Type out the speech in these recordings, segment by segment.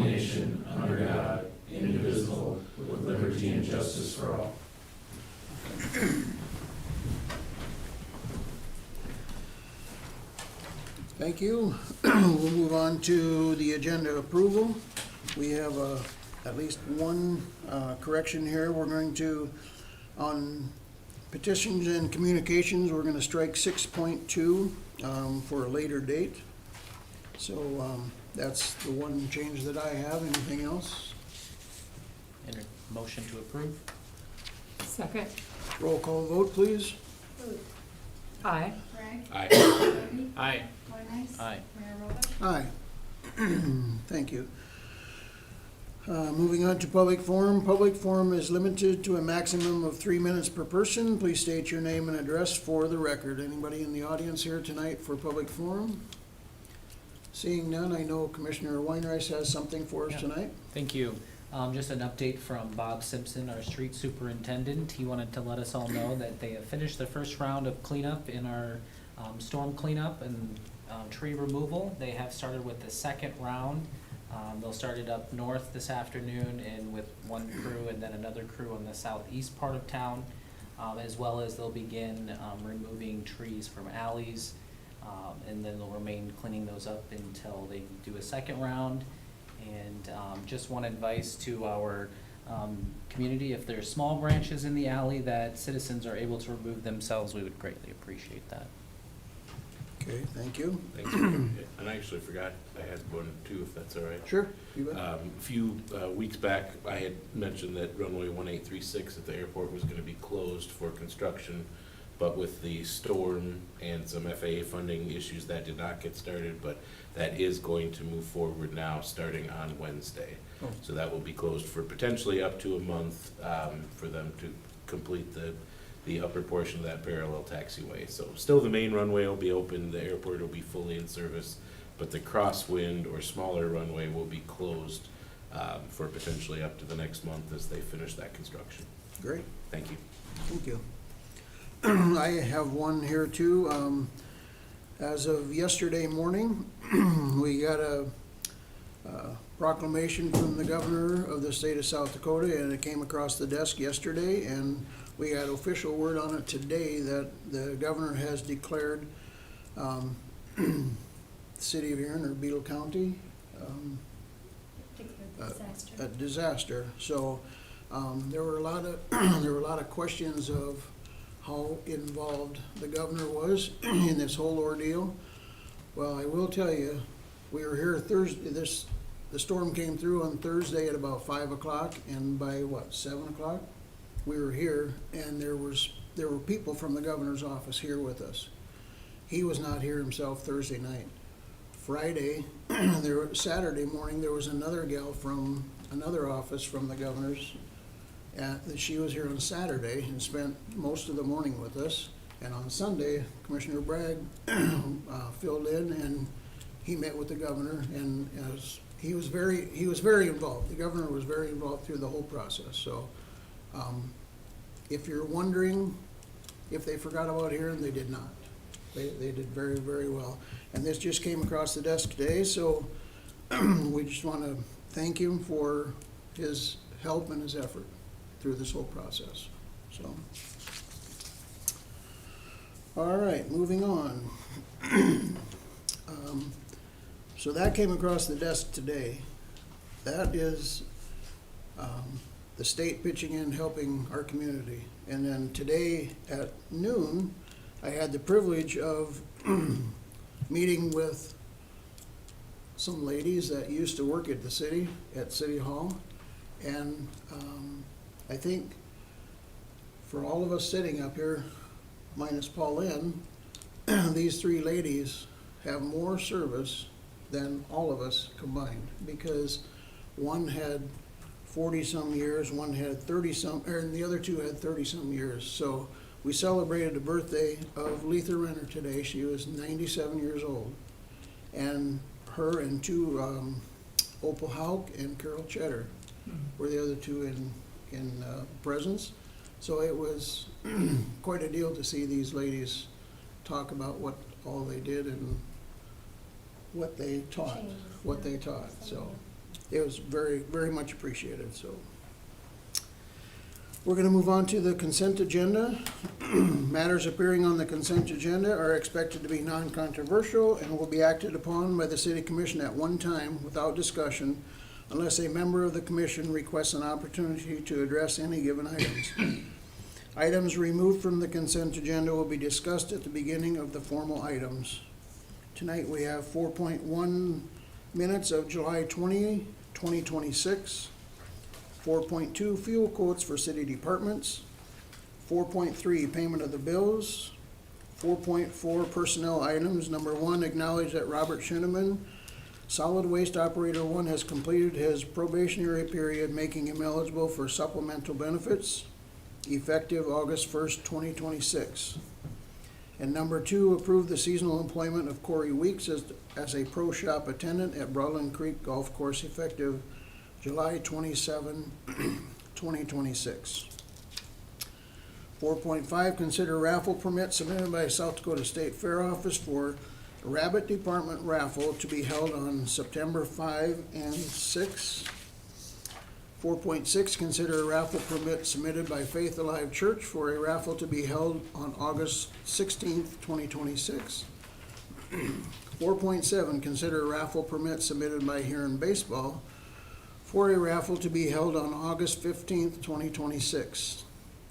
nation, under God, indivisible, with liberty and justice for all. Thank you. We'll move on to the agenda approval. We have at least one correction here. We're going to, on petitions and communications, we're going to strike 6.2 for a later date. So that's the one change that I have. Anything else? Enter motion to approve. Second. Roll call vote, please. Booth. Aye. Bragg. Aye. Rodney. Aye. Boynice. Aye. Mayor Roberts. Aye. Thank you. Moving on to public forum. Public forum is limited to a maximum of 3 minutes per person. Please state your name and address for the record. Anybody in the audience here tonight for public forum? Seeing none, I know Commissioner Weinreich has something for us Yeah. tonight. Thank you. Just an update from Bob Simpson, our street superintendent. He wanted to let us all know that they have finished the first round of cleanup in our storm cleanup and tree removal. They have started with the second round. They'll start it up north this afternoon and with one crew and then another crew on the southeast part of town, as well as they'll begin removing trees from alleys, and then they'll remain cleaning those up until they do a second round. And just one advice to our community, if there's small branches in the alley that citizens are able to remove themselves, we would greatly appreciate that. Okay, thank you. Thanks. And I actually forgot, I had one too, if that's all right. Sure. You bet. A few weeks back, I had mentioned that runway 1836 at the airport was gonna be closed for construction, but with the storm and some FAA funding issues, that did not get started, but that is going to move forward now, starting on Wednesday. Oh. So that will be closed for potentially up to a month, for them to complete the upper portion of that parallel taxiway. So still the main runway will be open, the airport will be fully in service, but the crosswind or smaller runway will be closed for potentially up to the next month as they finish that construction. Great, Thank you. thank you. I have one here too. As of yesterday morning, we got a proclamation from the governor of the state of South Dakota, and it came across the desk yesterday, and we got official word on it today that the governor has declared the city of Huron or Beetle County a disaster. So there were a lot of questions of how involved the governor was in this whole ordeal. Well, I will tell you, we were here Thursday. The storm came through on Thursday at about 5 o'clock, and by 7 o'clock, we were here, and there were people from the governor's office here with us. He was not here himself Thursday night. Friday, Saturday morning, there was another gal from another office from the governor's. She was here on Saturday and spent most of the morning with us. And on Sunday, Commissioner Bragg filled in, and he met with the governor, and he was very involved. The governor was very involved through the whole process. So if you're wondering if they forgot about Huron, they did not. They did very, very well. And this just came across the desk today, so we just want to thank him for his help and his effort through this whole process. So, all right, moving on. So that came across the desk today. That is the state pitching in, helping our community. And then today at noon, I had the privilege of meeting with some ladies that used to work at the city, at City Hall. And I think for all of us sitting up here, minus Pauline, these three ladies have more service than all of us combined, because one had 40-some years, one had 30-some, and the other two had 30-some years. So we celebrated the birthday of Letha Renner today. She was 97 years old. And her and two, Opal Hauk and Carol Cheddar, were the other two in presence. So it was quite a deal to see these ladies talk about what all they did and what they taught. So it was very, very much appreciated, so. We're gonna move on to the consent agenda. Matters appearing on the consent agenda are expected to be non-controversial and will be acted upon by the city commission at one time without discussion unless a member of the commission requests an opportunity to address any given items. Items removed from the consent agenda will be discussed at the beginning of the formal items. Tonight, we have 4.1 minutes of July 20, 2026, 4.2 fuel quotes for city departments, 4.3 payment of the bills, 4.4 personnel items. Number 1, acknowledge that Robert Shinneman, Solid Waste Operator 1, has completed his probationary period, making him eligible for supplemental benefits effective August 1st, 2026. And number 2, approve the seasonal employment of Corey Weeks as a pro shop attendant at Broadland Creek Golf Course effective July 27, 2026. 4.5, consider raffle permit submitted by South Dakota State Fair Office for a Rabbit Department raffle to be held on September 5 and 6. 4.6, consider a raffle permit submitted by Faith Alive Church for a raffle to be held on August 16th, 2026. 4.7, consider a raffle permit submitted by Huron Baseball for a raffle to be held on August 15th, 2026.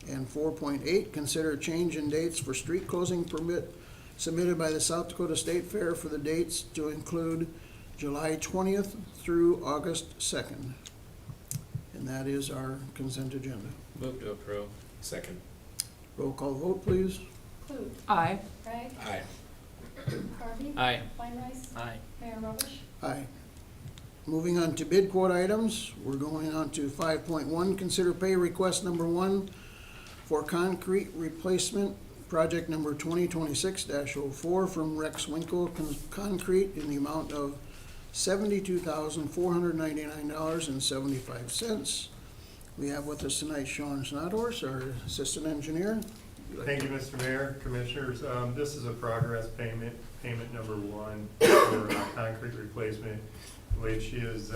And 4.8, consider a change in dates for street closing permit submitted by the South Dakota State Fair for the dates to include July 20th through August 2nd. And that is our consent agenda. Move to approve. Second. Roll call vote, please. Clute. Aye. Bragg. Aye. Harvey. Aye. Weinrice. Aye. Mayor Robish. Aye. Moving on to bid quote items, we're going on to 5.1, consider pay request number 1 for concrete replacement, project number 2026-04 from Rex Winkle Concrete in the amount of $72,499.75. We have with us tonight Sean Snodhorst, our assistant engineer. Thank you, Mr. Mayor, Commissioners. This is a progress payment number 1 for concrete replacement, which is,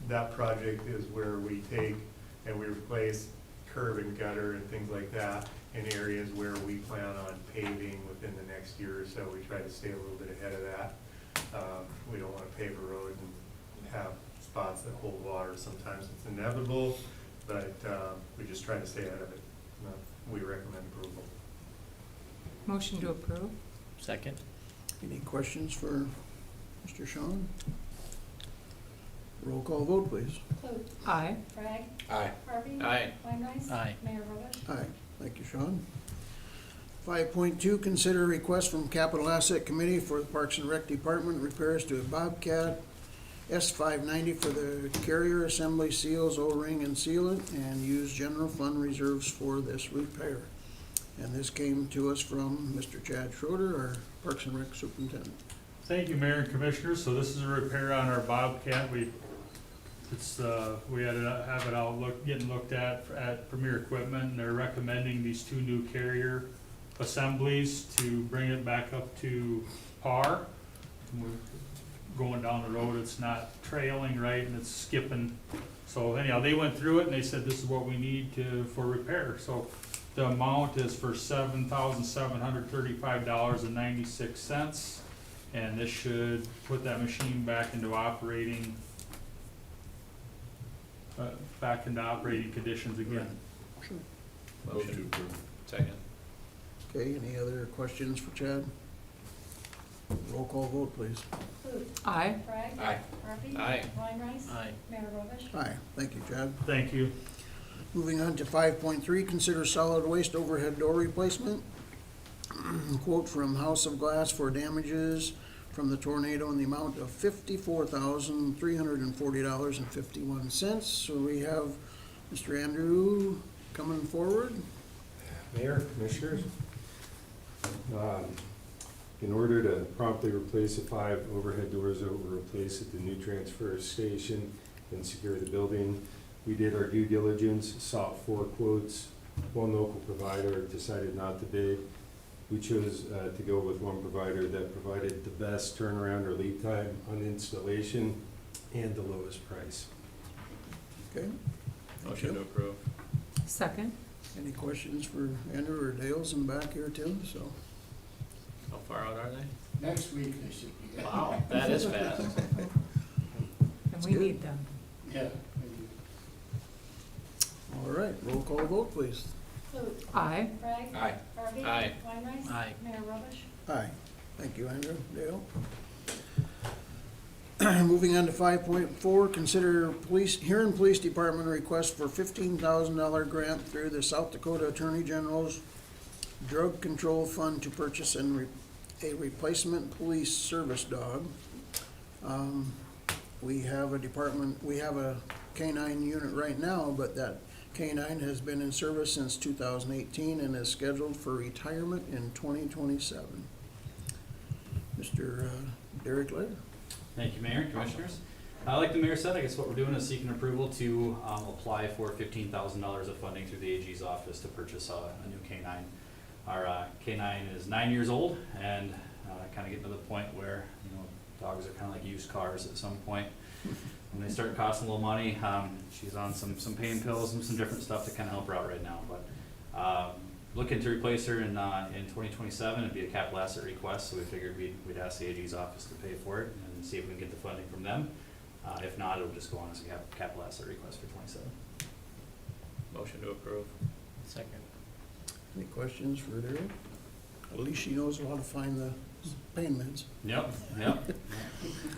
that project is where we take and we replace curb and gutter and things like that in areas where we plan on paving within the next year or so. We try to stay a little bit ahead of that. We don't want to pave a road and have spots that hold water. Sometimes it's inevitable, but we just try to stay ahead of it. We recommend approval. Motion to approve? Second? Any questions for Mr. Sean? Roll call vote, please. Clute. Aye. Bragg. Aye. Harvey. Aye. Weinrice. Aye. Mayor Robish. Aye. Thank you, Sean. 5.2, consider request from Capital Asset Committee for the Parks and Rec Department repairs to a Bobcat S590 for the carrier assembly, seals, O-ring, and sealant, and use general fund reserves for this repair. And this came to us from Mr. Chad Schroeder, our Parks and Rec Superintendent. Thank you, Mayor and Commissioners. So this is a repair on our Bobcat. We had to have it out getting looked at Premier Equipment, and they're recommending these 2 new carrier assemblies to bring it back up to par. We're going down the road, it's not trailing right and it's skipping. So anyhow, they went through it and they said this is what we need for repair. So the amount is for $7,735.96. And this should put that machine back into operating conditions again. Sure. Motion to approve. Second. Okay, any other questions for Chad? Roll call vote, please. Clute. Aye. Bragg. Aye. Harvey. Aye. Weinrice. Aye. Mayor Robish. Aye. Thank you, Chad. Thank you. Moving on to 5.3, consider solid waste overhead door replacement. Quote from House of Glass for damages from the tornado in the amount of $54,340.51. So we have Mr. Andrew coming forward. Mayor, Commissioners, in order to promptly replace the 5 overhead doors that were replaced at the new transfer station and secure the building, we did our due diligence, sought 4 quotes. One local provider decided not to bid. We chose to go with one provider that provided the best turnaround or lead time on installation and the lowest price. Okay, Motion to approve. Second. any questions for Andrew or Dale's in the back here too, so. How far out are they? Next week they should be. Wow, that is fast. And we good. need them. Yeah. All right, roll call vote, please. Clute. Aye. Bragg. Aye. Harvey. Aye. Weinrice. Aye. Mayor Robish. Aye. Thank you, Andrew. Dale? Moving on to 5.4, consider Huron Police Department request for $15,000 grant through the South Dakota Attorney General's Drug Control Fund to purchase a replacement police service dog. We have a K-9 unit right now, but that K-9 has been in service since 2018 and is scheduled for retirement in 2027. Mr. Derek Lair. Thank you, Mayor and Commissioners. Like the Mayor said, I guess what we're doing is seeking approval to apply for $15,000 of funding through the AG's office to purchase a new K-9. Our K-9 is 9 years old and kind of getting to the point where, you know, dogs are kind of like used cars at some point. When they start costing a little money, she's on some pain pills and some different stuff to kind of help her out right now. But looking to replace her in 2027, it'd be a capital asset request, so we figured we'd ask the AG's office to pay for it and see if we can get the funding from them. If not, it'll just go on as a capital asset request for 27. Motion to approve. Second. Any questions for Derek? At least she knows how to find the pain meds. Yep.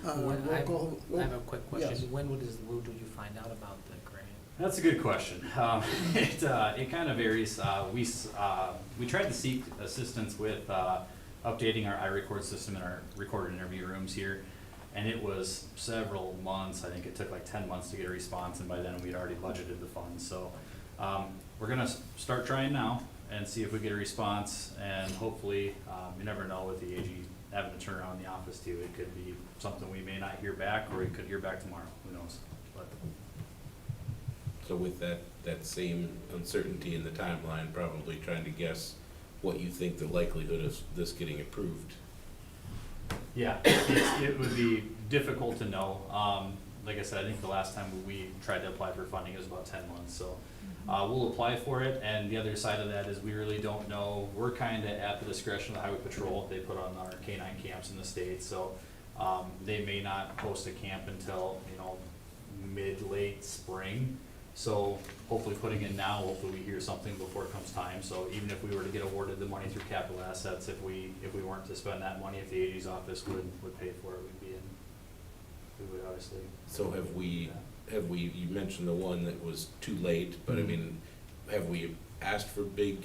When- Roll call. I have a quick Yes. question. When would you find out about the grant? That's a good question. It kind of varies. We tried to seek assistance with updating our iRecord system in our recorded interview rooms here, and it was several months. I think it took like 10 months to get a response, and by then we'd already budgeted the funds. So we're gonna start trying now and see if we get a response, and hopefully, you never know with the AG having to turn around the office too. It could be something we may not hear back, or we could hear back tomorrow. Who knows? But So with that same uncertainty in the timeline, probably trying to guess what you think the likelihood of this getting approved. yeah, it would be difficult to know. Like I said, I think the last time we tried to apply for funding, it was about 10 months, so. We'll apply for it, and the other side of that is we really don't know. We're kinda at the discretion of the Highway Patrol. They put on our K-9 camps in the state, so, they may not post a camp until, you know, mid-late spring. So hopefully putting in now, hopefully we hear something before it comes time. So even if we were to get awarded the money through capital assets, if we weren't to spend that money, if the AG's office would pay for it, we would obviously. So you mentioned the one that was too late, but I mean, have we asked for big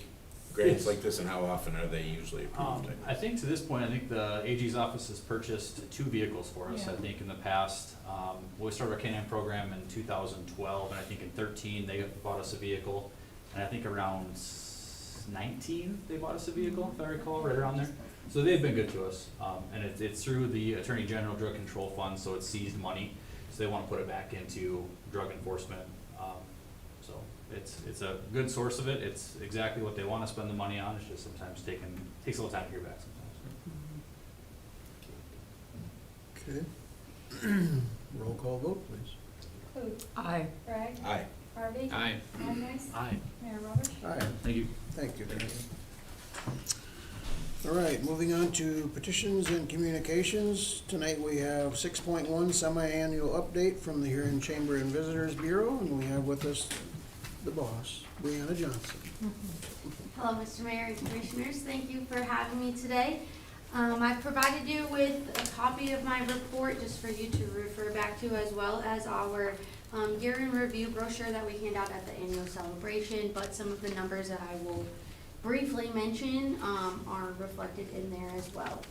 grants like this, and how often are they usually approved? I think to this point, I think the AG's office has purchased 2 vehicles for us. Yeah. I think in the past, we started our K-9 program in 2012, and I think in 13, they bought us a vehicle. And I think around 19, they bought us a vehicle, if I recall, right around there. So they've been good to us. And it's through the Attorney General Drug Control Fund, so it's seized money. So they want to put it back into drug enforcement. So it's a good source of it. It's exactly what they want to spend the money on. It's just sometimes takes a little time to hear back sometimes. Okay. Roll call vote, please. Clute. Aye. Bragg. Aye. Harvey. Aye. Weinrice. Aye. Mayor Robish. Aye. Thank you. Thank you, Darren. All right, moving on to petitions and communications. Tonight we have 6.1 semi-annual update from the Huron Chamber and Visitors Bureau, and we have with us the boss, Brianna Johnson. Hello, Mr. Mayor and Commissioners. Thank you for having me today. I provided you with a copy of my report just for you to refer back to, as well as our year-in review brochure that we hand out at the annual celebration, but some of the numbers that I will briefly mention are reflected in there as well.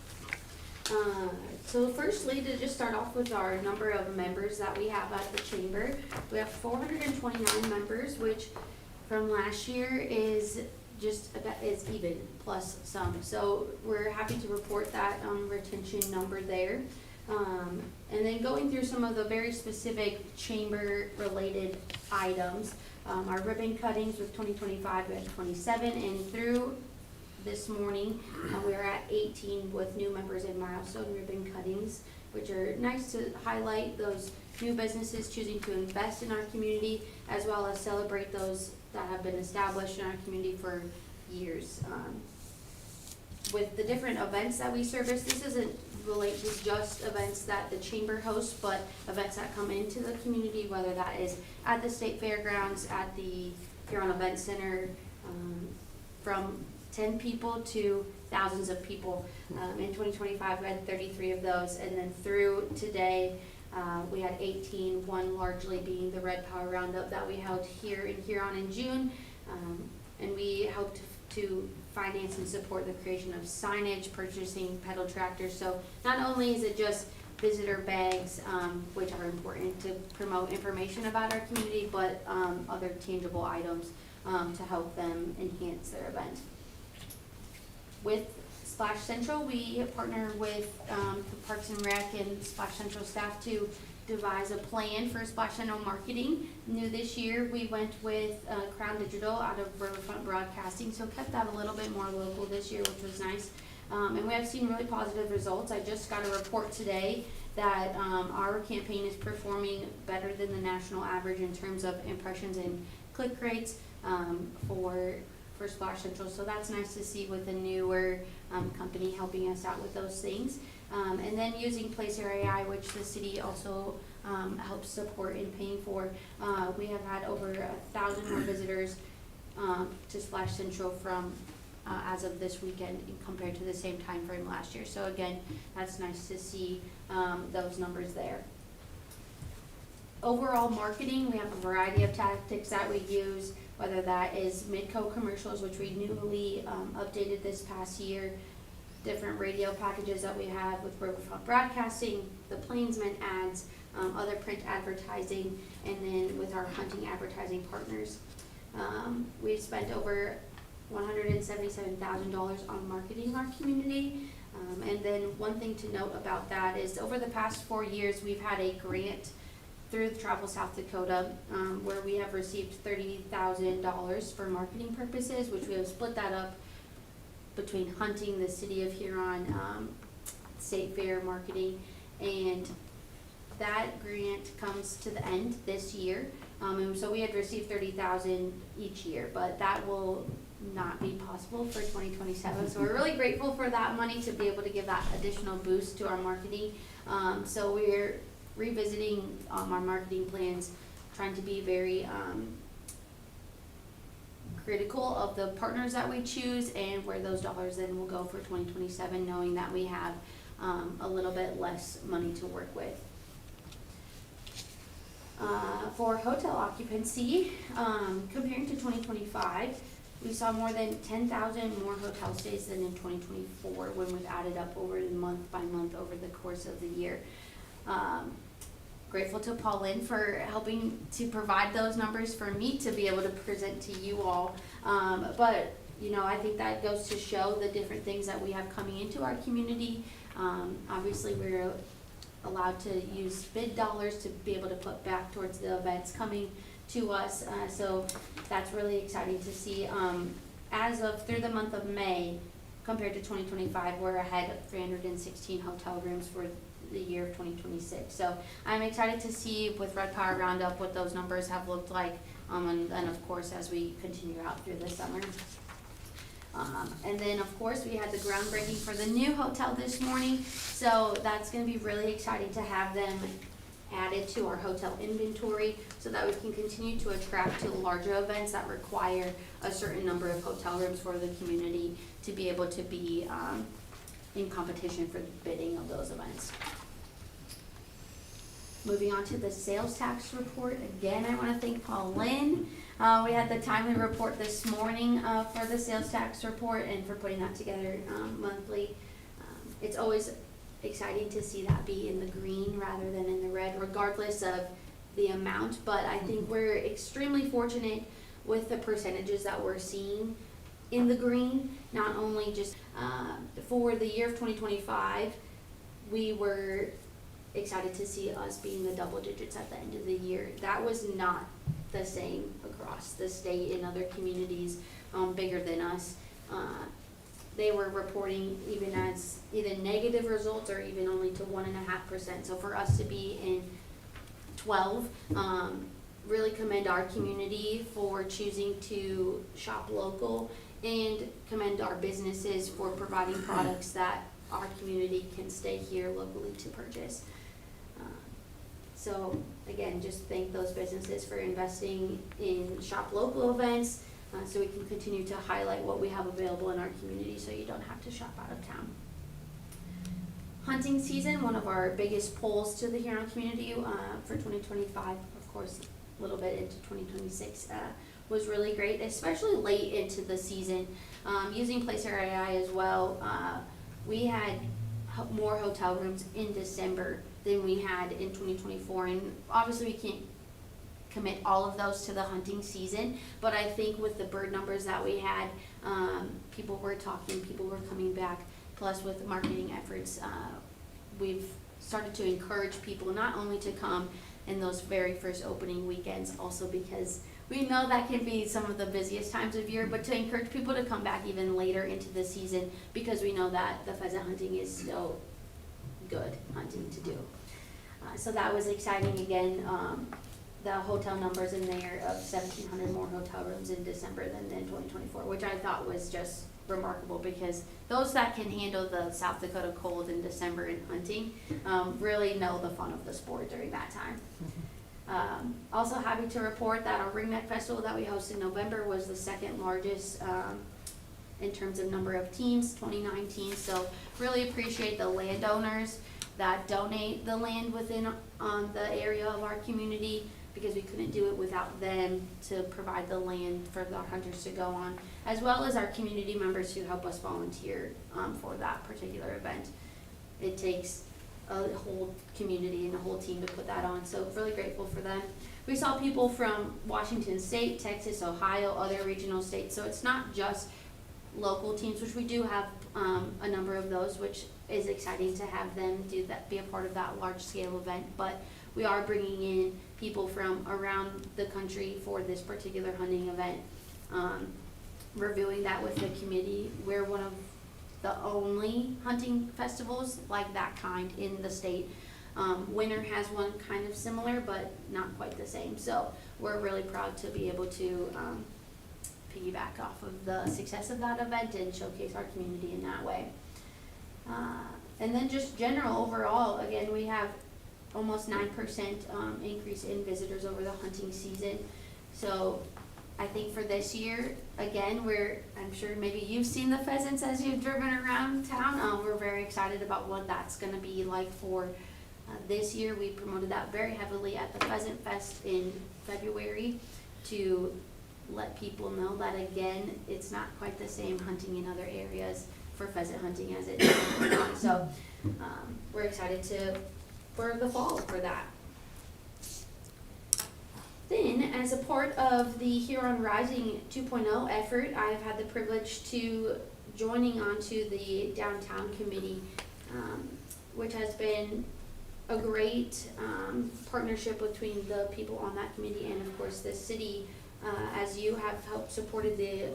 So firstly, to just start off with our number of members that we have at the chamber, we have 429 members, which from last year is just about, is even plus some. So we're happy to report that retention number there. And then going through some of the very specific chamber related items, our ribbon cuttings with 2025, we had 27, and through this morning, we are at 18 with new members in milestone ribbon cuttings, which are nice to highlight those new businesses choosing to invest in our community, as well as celebrate those that have been established in our community for years. With the different events that we service, this isn't related to just events that the chamber hosts, but events that come into the community, whether that is at the state fairgrounds, at the Huron Event Center, from 10 people to thousands of people. In 2025, we had 33 of those, and then through today, we had 18, one largely being the Red Power Roundup that we held here in Huron in June. And we helped to finance and support the creation of signage, purchasing pedal tractors. So not only is it just visitor bags, which are important to promote information about our community, but other tangible items to help them enhance their event. With Splash Central, we partner with the Parks and Rec and Splash Central staff to devise a plan for Splash Central marketing. New this year, we went with Crown Digital out of Riverfront Broadcasting, so kept that a little bit more local this year, which was nice. And we have seen really positive results. I just got a report today that our campaign is performing better than the national average in terms of impressions and click rates for Splash Central. So that's nice to see with a newer company helping us out with those things. And then using Placer AI, which the city also helps support in paying for. We have had over 1,000 more visitors to Splash Central from as of this weekend compared to the same time frame last year. So again, that's nice to see those numbers there. Overall marketing, we have a variety of tactics that we use, whether that is Midco commercials, which we newly updated this past year, different radio packages that we have with Riverfront Broadcasting, the Plainsman ads, other print advertising, and then with our hunting advertising partners. We've spent over $177,000 on marketing our community. And then one thing to note about that is over the past 4 years, we've had a grant through Travel South Dakota, where we have received $30,000 for marketing purposes, which we have split that up between hunting, the city of Huron, state fair marketing, and that grant comes to the end this year. And so we had received $30,000 each year, but that will not be possible for 2027. So we're really grateful for that money to be able to give that additional boost to our marketing. So we're revisiting our marketing plans, trying to be very critical of the partners that we choose and where those dollars then will go for 2027, knowing that we have a little bit less money to work with. For hotel occupancy, comparing to 2025, we saw more than 10,000 more hotel stays than in 2024 when we've added up over the month by month over the course of the year. Grateful to Pauline for helping to provide those numbers for me to be able to present to you all. But, you know, I think that goes to show the different things that we have coming into our community. Obviously, we're allowed to use bid dollars to be able to put back towards the events coming to us. So that's really exciting to see. As of through the month of May, compared to 2025, we're ahead of 316 hotel rooms for the year of 2026. So I'm excited to see with Red Power Roundup what those numbers have looked like, and then of course as we continue out through the summer. And then of course we had the groundbreaking for the new hotel this morning, so that's going to be really exciting to have them added to our hotel inventory so that we can continue to attract to larger events that require a certain number of hotel rooms for the community to be able to be in competition for the bidding of those events. Moving on to the sales tax report. Again, I want to thank Pauline. We had the timely report this morning for the sales tax report and for putting that together monthly. It's always exciting to see that be in the green rather than in the red, regardless of the amount. But I think we're extremely fortunate with the percentages that we're seeing in the green. Not only just for the year of 2025, we were excited to see us being the double digits at the end of the year. That was not the same across the state in other communities bigger than us. They were reporting even as either negative results or even only to 1.5%. So for us to be in 12. Really commend our community for choosing to shop local and commend our businesses for providing products that our community can stay here locally to purchase. So again, just thank those businesses for investing in shop local events, so we can continue to highlight what we have available in our community so you don't have to shop out of town. Hunting season, one of our biggest pulls to the Huron community for 2025, of course, a little bit into 2026, was really great, especially late into the season. Using Placer AI as well, we had more hotel rooms in December than we had in 2024, and obviously we can't commit all of those to the hunting season, but I think with the bird numbers that we had, people were talking, people were coming back, plus with marketing efforts, we've started to encourage people not only to come in those very first opening weekends, also because we know that can be some of the busiest times of year, but to encourage people to come back even later into the season, because we know that the pheasant hunting is still good hunting to do. So that was exciting again. The hotel numbers in there of 1,700 more hotel rooms in December than in 2024, which I thought was just remarkable, because those that can handle the South Dakota cold in December in hunting really know the fun of the sport during that time. Also happy to report that our Ringneck Festival that we hosted in November was the second largest in terms of number of teams, 29 teams. So really appreciate the landowners that donate the land within the area of our community, because we couldn't do it without them to provide the land for the hunters to go on, as well as our community members who help us volunteer for that particular event. It takes a whole community and a whole team to put that on, so really grateful for them. We saw people from Washington State, Texas, Ohio, other regional states, so it's not just local teams, which we do have a number of those, which is exciting to have them do that, be a part of that large scale event, but we are bringing in people from around the country for this particular hunting event. Reviewing that with the committee, we're one of the only hunting festivals like that kind in the state. Winter has one kind of similar, but not quite the same. So we're really proud to be able to piggyback off of the success of that event and showcase our community in that way. And then just general overall, again, we have almost 9% increase in visitors over the hunting season. So I think for this year, again, I'm sure maybe you've seen the pheasants as you've driven around town. We're very excited about what that's going to be like for this year. We promoted that very heavily at the Pheasant Fest in February to let people know that, again, it's not quite the same hunting in other areas for pheasant hunting as it is. So we're excited for the fall for that. Then, as a part of the Huron Rising 2.0 effort, I've had the privilege to joining onto the downtown committee, which has been a great partnership between the people on that committee and, of course, the city, as you have helped supported the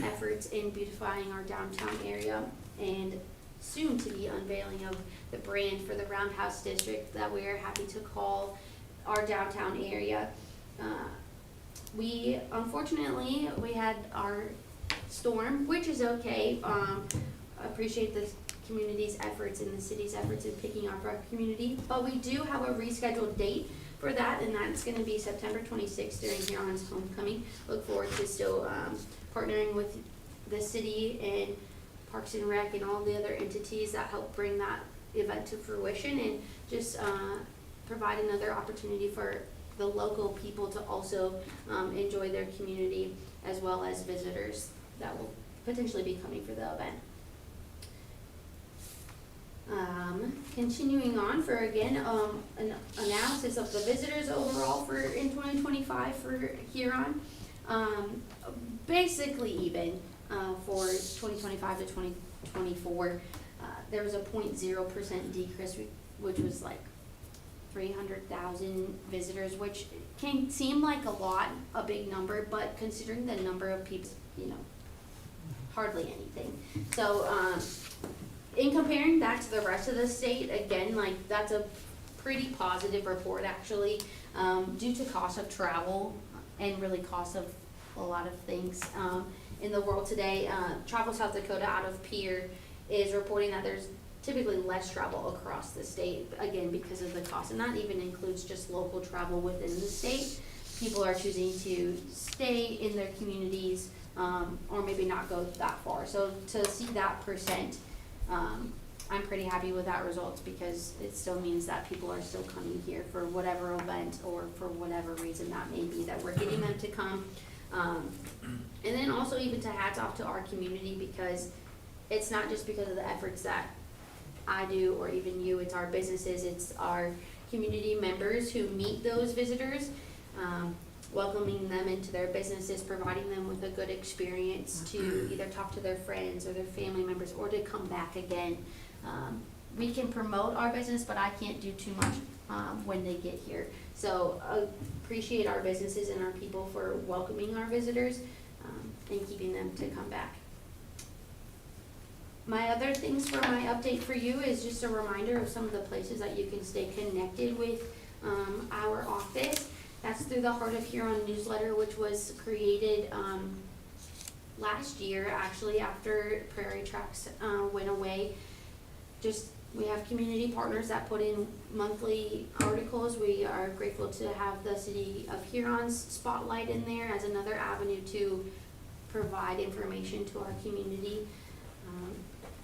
efforts in beautifying our downtown area, and soon to be unveiling of the brand for the Roundhouse District that we are happy to call our downtown area. Unfortunately, we had our storm, which is okay. Appreciate the community's efforts and the city's efforts in picking up our community, but we do have a rescheduled date for that, and that's going to be September 26th during Huron's homecoming. Look forward to still partnering with the city and Parks and Rec and all the other entities that help bring that event to fruition, and just provide another opportunity for the local people to also enjoy their community, as well as visitors that will potentially be coming for the event. Continuing on for, again, an analysis of the visitors overall for in 2025 for Huron. Basically even for 2025 to 2024. There was a 0.0% decrease, which was like 300,000 visitors, which can seem like a big number, but considering the number of people, hardly anything. So in comparing that to the rest of the state, again, like that's a pretty positive report actually, due to cost of travel and really cost of a lot of things in the world today. Travel South Dakota out of Pierre is reporting that there's typically less travel across the state, again, because of the cost, and that even includes just local travel within the state. People are choosing to stay in their communities, or maybe not go that far. So to see that percent, I'm pretty happy with that result, because it still means that people are still coming here for whatever event or for whatever reason that may be, that we're getting them to come. And then also even to hats off to our community, because it's not just because of the efforts that I do or even you, it's our businesses, it's our community members who meet those visitors, welcoming them into their businesses, providing them with a good experience to either talk to their friends or their family members or to come back again. We can promote our business, but I can't do too much when they get here. So appreciate our businesses and our people for welcoming our visitors and keeping them to come back. My other things for my update for you is just a reminder of some of the places that you can stay connected with our office. That's through the Heart of Huron newsletter, which was created last year, actually, after Prairie Tracks went away. We have community partners that put in monthly articles. We are grateful to have the City of Huron's spotlight in there as another avenue to provide information to our community.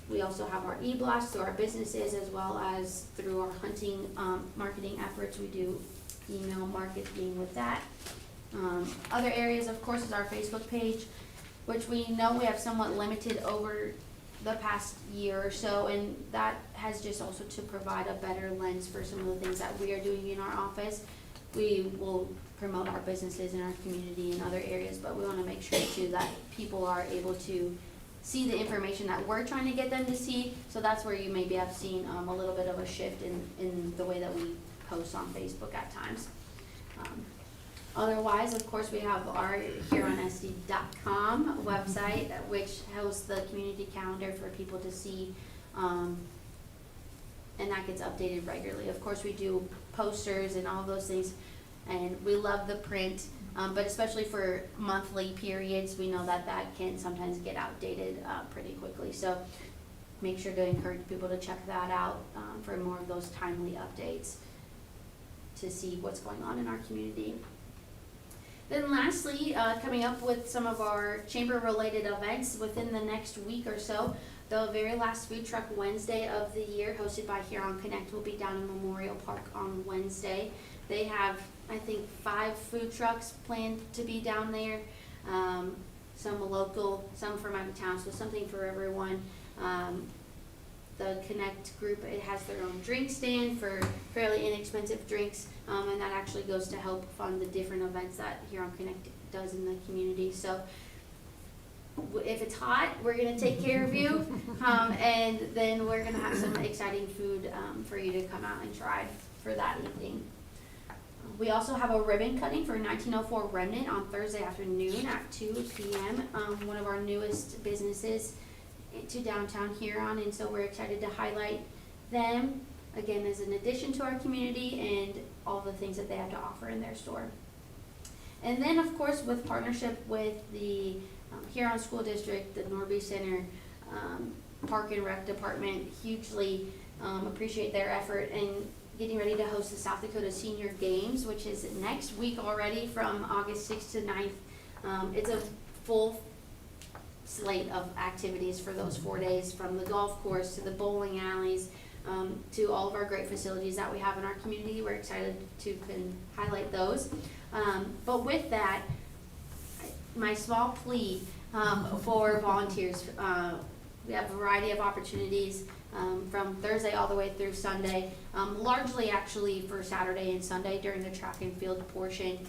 We also have our e-blasts through our businesses, as well as through our hunting marketing efforts. We do email marketing with that. Other areas, of course, is our Facebook page, which we know we have somewhat limited over the past year or so, and that has just also to provide a better lens for some of the things that we are doing in our office. We will promote our businesses in our community in other areas, but we want to make sure too that people are able to see the information that we're trying to get them to see. So that's where you maybe have seen a little bit of a shift in the way that we post on Facebook at times. Otherwise, of course, we have our HuronSD.com website, which hosts the community calendar for people to see, and that gets updated regularly. Of course, we do posters and all those things, and we love the print, but especially for monthly periods, we know that that can sometimes get outdated pretty quickly. So make sure to encourage people to check that out for more of those timely updates to see what's going on in our community. Then lastly, coming up with some of our chamber-related events within the next week or so, the very last Food Truck Wednesday of the year, hosted by Huron Connect, will be down in Memorial Park on Wednesday. They have, I think, 5 food trucks planned to be down there, some local, some from out of town, so something for everyone. The Connect group, it has their own drink stand for fairly inexpensive drinks, and that actually goes to help fund the different events that Huron Connect does in the community. So if it's hot, we're going to take care of you, and then we're going to have some exciting food for you to come out and try for that evening. We also have a ribbon cutting for 1904 Remnant on Thursday afternoon at 2 p.m., one of our newest businesses to downtown Huron, and so we're excited to highlight them again as an addition to our community and all the things that they have to offer in their store. And then, of course, with partnership with the Huron School District, the Norby Center, Park and Rec Department, hugely appreciate their effort in getting ready to host the South Dakota Senior Games, which is next week already from August 6th to 9th. It's a full slate of activities for those 4 days, from the golf course to the bowling alleys, to all of our great facilities that we have in our community. We're excited to highlight those. But with that, my small plea for volunteers, we have a variety of opportunities from Thursday all the way through Sunday, largely actually for Saturday and Sunday during the track and field portion.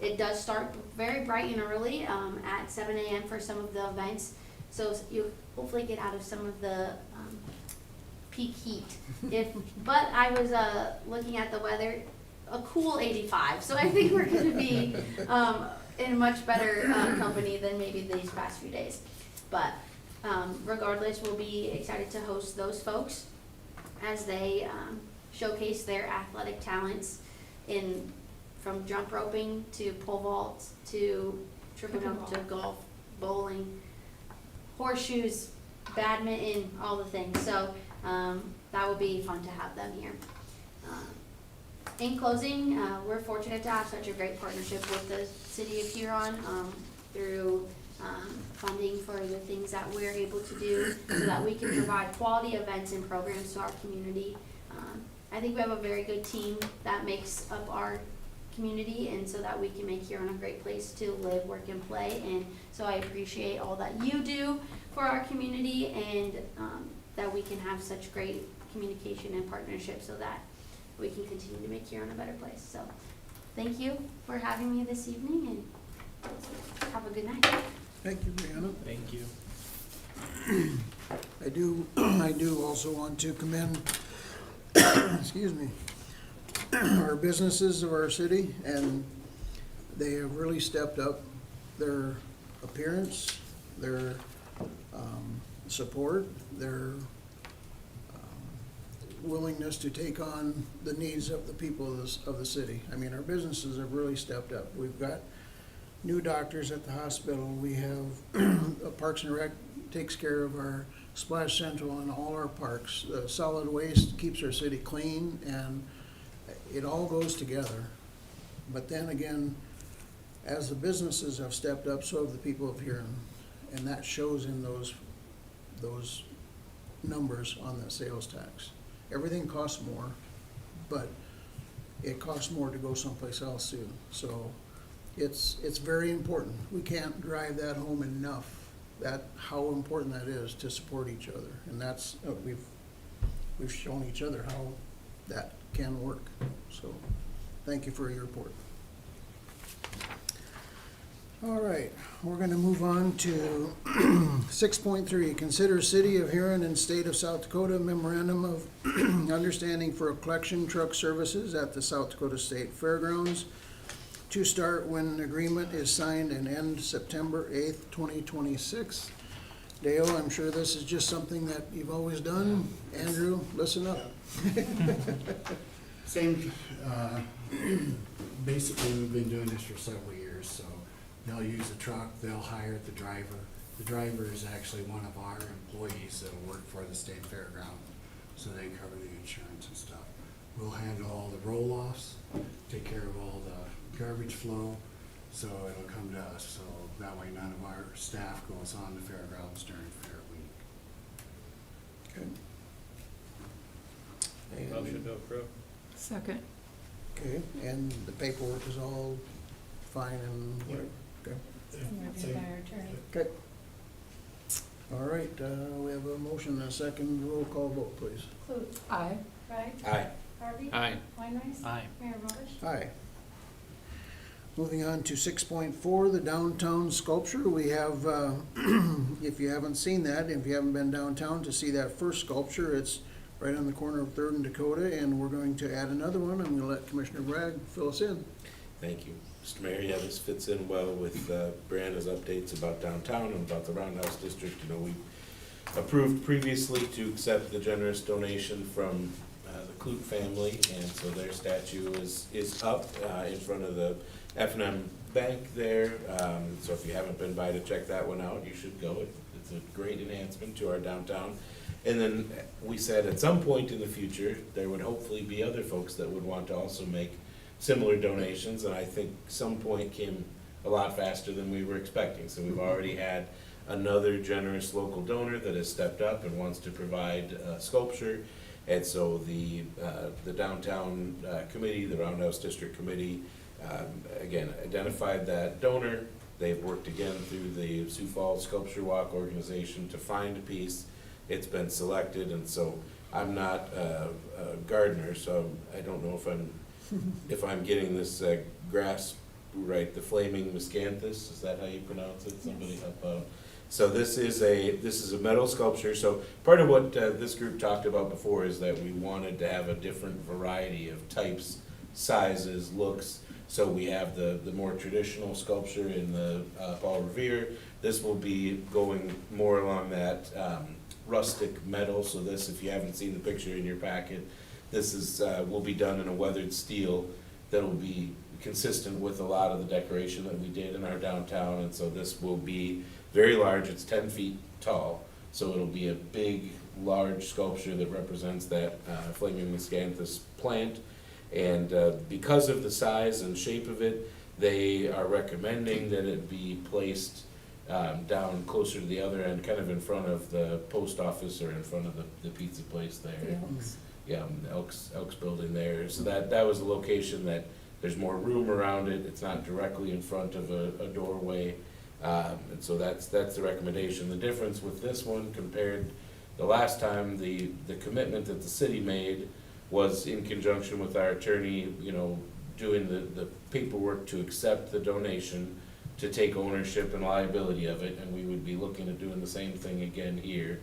It does start very bright and early at 7 a.m. for some of the events, so you hopefully get out of some of the peak heat. But I was looking at the weather, a cool 85, so I think we're going to be in much better company than maybe these past few days. But regardless, we'll be excited to host those folks as they showcase their athletic talents in, from jump roping to pole vault to triple jump to golf, bowling, horseshoes, badminton, all the things. So that will be fun to have them here. In closing, we're fortunate to have such a great partnership with the city of Huron through funding for the things that we're able to do so that we can provide quality events and programs to our community. I think we have a very good team that makes up our community, and so that we can make Huron a great place to live, work, and play. And so I appreciate all that you do for our community, and that we can have such great communication and partnership so that we can continue to make Huron a better place. So thank you for having me this evening, and have a good night. Thank you, Brianna. Thank you. I do also want to commend, excuse me, our businesses of our city, and they have really stepped up their appearance, their support, their willingness to take on the needs of the people of the city. I mean, our businesses have really stepped up. We've got new doctors at the hospital. We have Parks and Rec takes care of our Splash Central and all our parks. Solid waste keeps our city clean, and it all goes together. But then again, as the businesses have stepped up, so have the people of Huron, and that shows in those numbers on the sales tax. Everything costs more, but it costs more to go someplace else too. So it's very important. We can't drive that home enough, that how important that is to support each other. And that's, we've shown each other how that can work. So thank you for your report. All right, we're gonna move on to 6.3, consider City of Huron and State of South Dakota memorandum of understanding for collection truck services at the South Dakota State Fairgrounds to start when agreement is signed and end September 8th, 2026. Dale, I'm sure this is just something that you've always done. Andrew, listen up. Same, basically, we've been doing this for several years, so they'll use the truck, they'll hire the driver. The driver is actually one of our employees that'll work for the state fairground, so they cover the insurance and stuff. We'll handle all the roll-offs, take care of all the garbage flow, so it'll come to us, so that way none of our staff goes on the fairgrounds during fair week. Okay. Motion to approve. Second. Okay, and the paperwork is all fine and whatever. Okay. Reviewed by our attorney. Okay. All right, we have a motion and a second. Roll call vote, please. Clute. Aye. Wright. Aye. Harvey. Aye. Weinreich. Aye. Mayor Roberts. Aye. Moving on to 6.4, the downtown sculpture. We have, if you haven't seen that, if you haven't been downtown to see that first sculpture, it's right on the corner of 3rd and Dakota, and we're going to add another one. I'm gonna let Commissioner Bragg fill us in. Thank you. Mr. Mayor, yeah, this fits in well with Brianna's updates about downtown and about the Roundhouse District. You know, we approved previously to accept the generous donation from the Clute family, and so their statue is up in front of the F&M Bank there. So if you haven't been by to check that one out, you should go. It's a great enhancement to our downtown. And then we said at some point in the future, there would hopefully be other folks that would want to also make similar donations, and I think some point came a lot faster than we were expecting. So we've already had another generous local donor that has stepped up and wants to provide sculpture. And so the downtown committee, the Roundhouse District Committee, again, identified that donor. They've worked again through the Sioux Falls Sculpture Walk organization to find a piece. It's been selected, and so I'm not a gardener, so I don't know if I'm getting this grass right, the flaming miscanthus, is that how you pronounce it? Somebody help out. So this is a metal sculpture. So part of what this group talked about before is that we wanted to have a different variety of types, sizes, looks. So we have the more traditional sculpture in the Paul Revere. This will be going more along that rustic metal. So this, if you haven't seen the picture in your packet, This is, will be done in a weathered steel that'll be consistent with a lot of the decoration that we did in our downtown, and so this will be very large. It's 10 feet tall, so it'll be a big, large sculpture that represents that flaming miscanthus plant. And because of the size and shape of it, they are recommending that it be placed down closer to the other end, kind of in front of the post office or in front of the pizza place there. The Elks. Yeah, the Elks building there. So that was a location that there's more room around it. It's not directly in front of a doorway. And so that's the recommendation. The difference with this one compared the last time, the commitment that the city made was in conjunction with our attorney, you know, doing the paperwork to accept the donation, to take ownership and liability of it, and we would be looking at doing the same thing again here.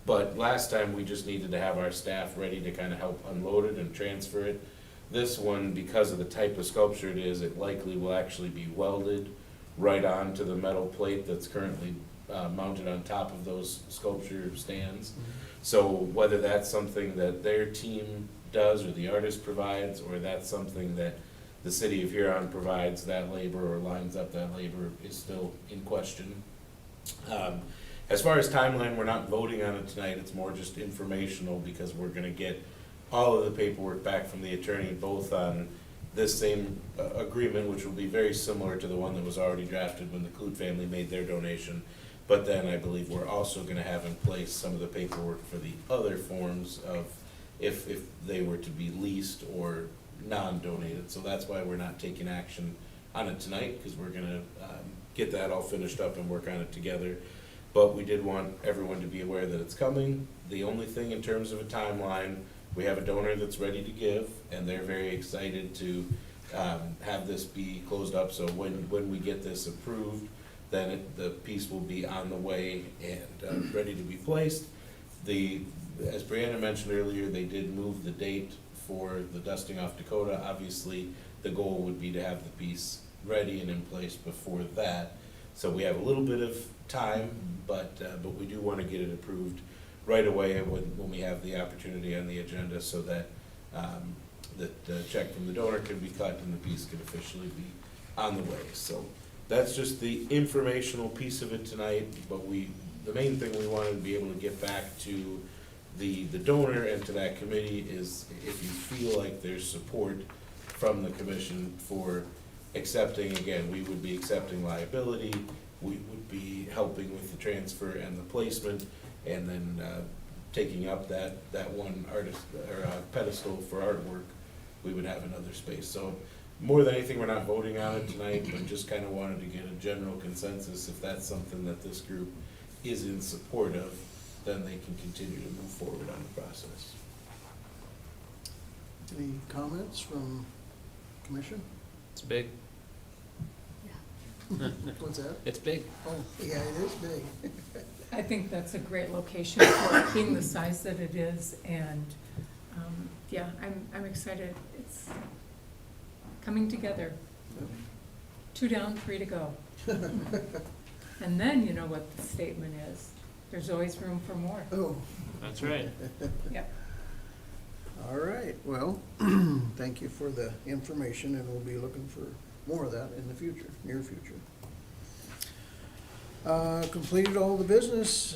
But last time, we just needed to have our staff ready to kind of help unload it and transfer it. This one, because of the type of sculpture it is, it likely will actually be welded right onto the metal plate that's currently mounted on top of those sculpture stands. So whether that's something that their team does or the artist provides, or that's something that the city of Huron provides that labor or lines up that labor, is still in question. As far as timeline, we're not voting on it tonight. It's more just informational because we're gonna get all of the paperwork back from the attorney, both on this same agreement, which will be very similar to the one that was already drafted when the Clute family made their donation. But then I believe we're also gonna have in place some of the paperwork for the other forms of if they were to be leased or non-donated. So that's why we're not taking action on it tonight, because we're gonna get that all finished up and work on it together. But we did want everyone to be aware that it's coming. The only thing in terms of a timeline, we have a donor that's ready to give, and they're very excited to have this be closed up. So when we get this approved, then the piece will be on the way and ready to be placed. As Brianna mentioned earlier, they did move the date for the dusting off Dakota. Obviously, the goal would be to have the piece ready and in place before that. So we have a little bit of time, but we do want to get it approved right away when we have the opportunity on the agenda, so that the check from the donor can be cut and the piece can officially be on the way. So that's just the informational piece of it tonight, but the main thing we wanted to be able to get back to the donor and to that committee is if you feel like there's support from the commission for accepting, again, we would be accepting liability, we would be helping with the transfer and the placement, and then taking up that one artist or pedestal for artwork, we would have another space. So more than anything, we're not voting on it tonight, but just kind of wanted to get a general consensus. If that's something that this group is in support of, then they can continue to move forward on the process. Any comments from commission? It's big. What's that? It's big. Oh, yeah, it is big. I think that's a great location for it being the size that it is, and, yeah, I'm excited. It's coming together. 2 down, 3 to go. And then you know what the statement is. There's always room for more. Oh, That's right. Yep. all right, well, thank you for the information, and we'll be looking for more of that in the future, near future. Completed all the business.